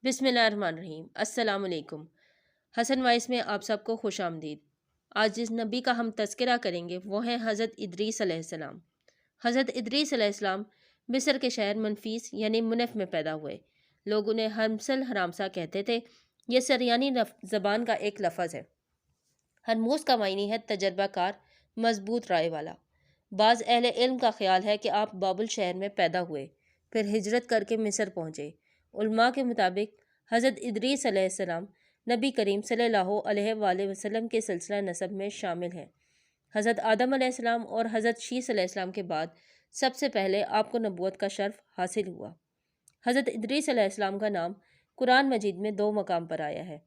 بسم اللہ الرحمن الرحیم۔ السلام علیکم۔ حسن وائس میں آپ سب کو خوش آمدید۔ آج جس نبی کا ہم تذکرہ کریں گے وہ ہیں حضرت ادریس علیہ السلام۔ حضرت ادریس علیہ السلام مصر کے شہر منفیس یعنی منف میں پیدا ہوئے۔ لوگ انہیں ہمسل حرامسا کہتے تھے۔ یہ سریانی زبان کا ایک لفظ ہے۔ ہرموز کا معنی ہے تجربہ کار، مضبوط رائے والا۔ بعض اہل علم کا خیال ہے کہ آپ بابل شہر میں پیدا ہوئے، پھر ہجرت کر کے مصر پہنچے۔ علماء کے مطابق حضرت ادریس علیہ السلام نبی کریم صلی اللہ علیہ وآلہ وسلم کے سلسلہ نسب میں شامل ہیں۔ حضرت آدم علیہ السلام اور حضرت شیس علیہ السلام کے بعد سب سے پہلے آپ کو نبوت کا شرف حاصل ہوا۔ حضرت ادریس علیہ السلام کا نام قرآن مجید میں 2 مقام پر آیا ہے۔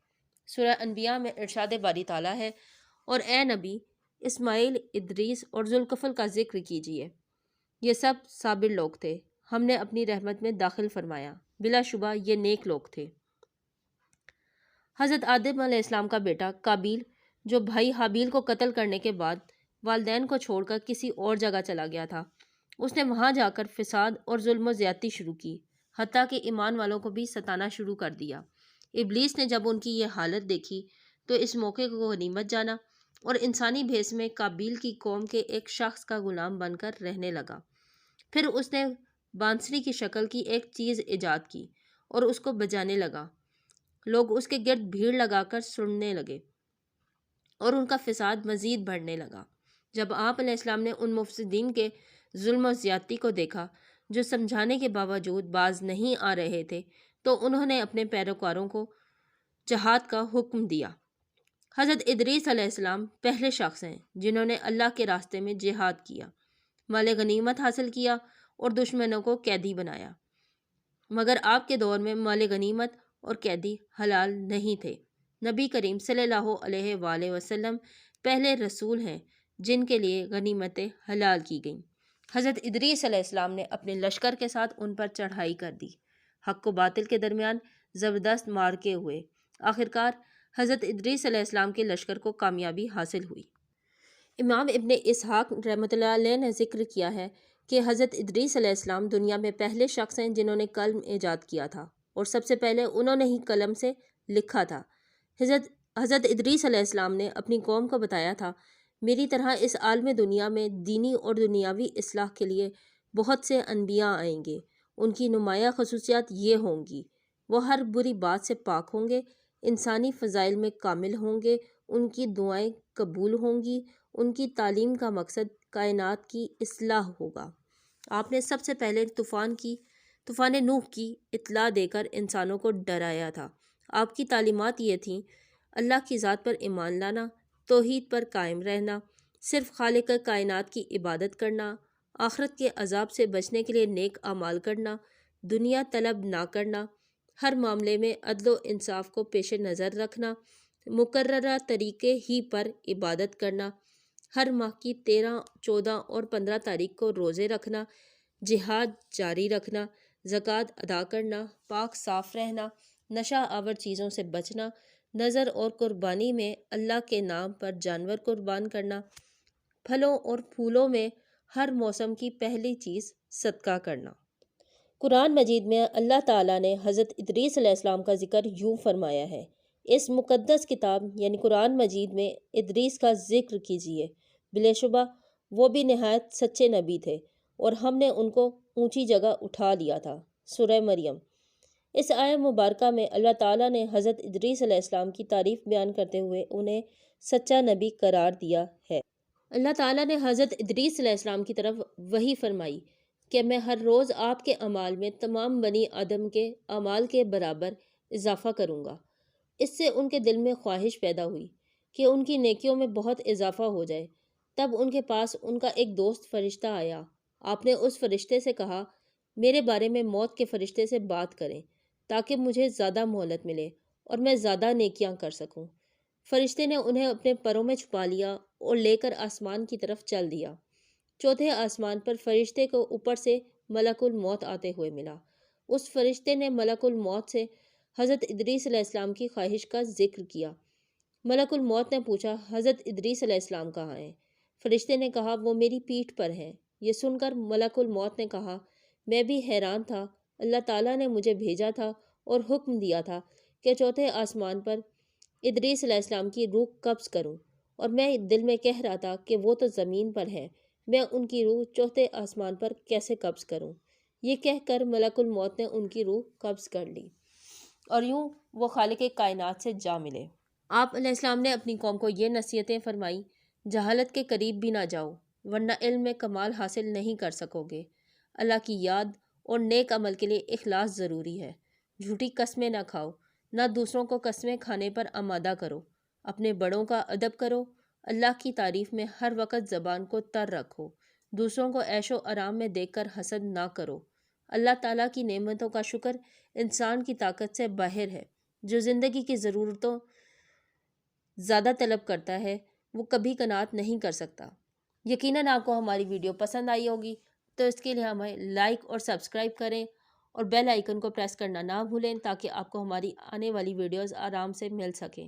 سورہ انبیاء میں ارشاد باری تعالیٰ ہے، اور اے نبی اسماعیل، ادریس اور ذوالکفل کا ذکر کیجیے، یہ سب صابر لوگ تھے، ہم نے اپنی رحمت میں داخل فرمایا، بلا شبہ یہ نیک لوگ تھے۔ حضرت آدم علیہ السلام کا بیٹا قابیل، جو بھائی حابیل کو قتل کرنے کے بعد والدین کو چھوڑ کر کسی اور جگہ چلا گیا تھا، اس نے وہاں جا کر فساد اور ظلم و زیادتی شروع کی، حتیٰ کہ ایمان والوں کو بھی ستانا شروع کر دیا۔ ابلیس نے جب ان کی یہ حالت دیکھی تو اس موقع کو غنیمت جانا اور انسانی بھیس میں قابیل کی قوم کے ایک شخص کا غلام بن کر رہنے لگا۔ پھر اس نے بانسری کی شکل کی ایک چیز ایجاد کی اور اس کو بجانے لگا۔ لوگ اس کے گرد بھیڑ لگا کر سننے لگے اور ان کا فساد مزید بڑھنے لگا۔ جب آپ علیہ السلام نے ان مفسدین کے ظلم و زیادتی کو دیکھا جو سمجھانے کے باوجود باز نہیں آ رہے تھے، تو انہوں نے اپنے پیروکاروں کو جہاد کا حکم دیا۔ حضرت ادریس علیہ السلام پہلے شخص ہیں جنہوں نے اللہ کے راستے میں جہاد کیا، مال غنیمت حاصل کیا اور دشمنوں کو قیدی بنایا، مگر آپ کے دور میں مال غنیمت اور قیدی حلال نہیں تھے۔ نبی کریم صلی اللہ علیہ وآلہ وسلم پہلے رسول ہیں جن کے لیے غنیمتیں حلال کی گئیں۔ حضرت ادریس علیہ السلام نے اپنے لشکر کے ساتھ ان پر چڑھائی کر دی۔ حق و باطل کے درمیان زبردست مارکے ہوئے۔ آخرکار حضرت ادریس علیہ السلام کے لشکر کو کامیابی حاصل ہوئی۔ امام ابن اسحاق رحمۃ اللہ علیہ نے ذکر کیا ہے کہ حضرت ادریس علیہ السلام دنیا میں پہلے شخص ہیں جنہوں نے قلم ایجاد کیا تھا، اور سب سے پہلے انہوں نے ہی قلم سے لکھا تھا۔ حضرت ادریس علیہ السلام نے اپنی قوم کو بتایا تھا، میری طرح اس عالم دنیا میں دینی اور دنیاوی اصلاح کے لیے بہت سے انبیاء آئیں گے۔ ان کی نمایاں خصوصیات یہ ہوں گی، وہ ہر بری بات سے پاک ہوں گے، انسانی فضائل میں کامل ہوں گے، ان کی دعائیں قبول ہوں گی، ان کی تعلیم کا مقصد کائنات کی اصلاح ہوگا۔ آپ نے سب سے پہلے طوفان نوح کی اطلاع دے کر انسانوں کو ڈرایا تھا۔ آپ کی تعلیمات یہ تھیں، اللہ کی ذات پر ایمان لانا، توحید پر قائم رہنا، صرف خالق کائنات کی عبادت کرنا، آخرت کے عذاب سے بچنے کے لیے نیک اعمال کرنا، دنیا طلب نہ کرنا، ہر معاملے میں عدل و انصاف کو پیش نظر رکھنا، مقررہ طریقے ہی پر عبادت کرنا، ہر ماہ کی 13، 14 اور 15 تاریخ کو روزے رکھنا، جہاد جاری رکھنا، زکوٰۃ ادا کرنا، پاک صاف رہنا، نشہ آور چیزوں سے بچنا، نذر اور قربانی میں اللہ کے نام پر جانور قربان کرنا، پھلوں اور پھولوں میں ہر موسم کی پہلی چیز صدقہ کرنا۔ قرآن مجید میں اللہ تعالیٰ نے حضرت ادریس علیہ السلام کا ذکر یوں فرمایا ہے، اس مقدس کتاب یعنی قرآن مجید میں ادریس کا ذکر کیجیے، بلا شبہ وہ بھی نہایت سچے نبی تھے اور ہم نے ان کو اونچی جگہ اٹھا لیا تھا۔ سورہ مریم۔ اس آیہ مبارکہ میں اللہ تعالیٰ نے حضرت ادریس علیہ السلام کی تعریف بیان کرتے ہوئے انہیں سچا نبی قرار دیا ہے۔ اللہ تعالیٰ نے حضرت ادریس علیہ السلام کی طرف وحی فرمائی کہ میں ہر روز آپ کے اعمال میں تمام بنی آدم کے اعمال کے برابر اضافہ کروں گا۔ اس سے ان کے دل میں خواہش پیدا ہوئی کہ ان کی نیکیوں میں بہت اضافہ ہو جائے۔ تب ان کے پاس ان کا ایک دوست فرشتہ آیا۔ آپ نے اس فرشتے سے کہا، میرے بارے میں موت کے فرشتے سے بات کریں تاکہ مجھے زیادہ مہلت ملے اور میں زیادہ نیکیاں کر سکوں۔ فرشتے نے انہیں اپنے پروں میں چھپا لیا اور لے کر آسمان کی طرف چل دیا۔ چوتھے آسمان پر فرشتے کو اوپر سے ملک الموت آتے ہوئے ملا۔ اس فرشتے نے ملک الموت سے حضرت ادریس علیہ السلام کی خواہش کا ذکر کیا۔ ملک الموت نے پوچھا، حضرت ادریس علیہ السلام کہاں ہیں؟ فرشتے نے کہا، وہ میری پیٹھ پر ہیں۔ یہ سن کر ملک الموت نے کہا، میں بھی حیران تھا، اللہ تعالیٰ نے مجھے بھیجا تھا اور حکم دیا تھا کہ چوتھے آسمان پر ادریس علیہ السلام کی روح قبض کروں، اور میں دل میں کہہ رہا تھا کہ وہ تو زمین پر ہے، میں ان کی روح چوتھے آسمان پر کیسے قبض کروں؟ یہ کہہ کر ملک الموت نے ان کی روح قبض کر لی، اور یوں وہ خالق کائنات سے جا ملے۔ آپ علیہ السلام نے اپنی قوم کو یہ نصیحتیں فرمائیں: جہالت کے قریب بھی نہ جاؤ، ورنہ علم میں کمال حاصل نہیں کر سکو گے۔ اللہ کی یاد اور نیک عمل کے لیے اخلاص ضروری ہے۔ جھوٹی قسمیں نہ کھاؤ، نہ دوسروں کو قسمیں کھانے پر آمادہ کرو۔ اپنے بڑوں کا ادب کرو، اللہ کی تعریف میں ہر وقت زبان کو تر رکھو۔ دوسروں کو عیش و آرام میں دیکھ کر حسد نہ کرو۔ اللہ تعالیٰ کی نعمتوں کا شکر انسان کی طاقت سے باہر ہے۔ جو زندگی کی ضرورتوں زیادہ طلب کرتا ہے وہ کبھی قناعت نہیں کر سکتا۔ یقیناً آپ کو ہماری ویڈیو پسند آئی ہوگی، تو اس کے لیے ہمیں لائک اور سبسکرائب کریں اور بیل آئیکن کو پریس کرنا نہ بھولیں تاکہ آپ کو ہماری آنے والی ویڈیوز آرام سے مل سکیں۔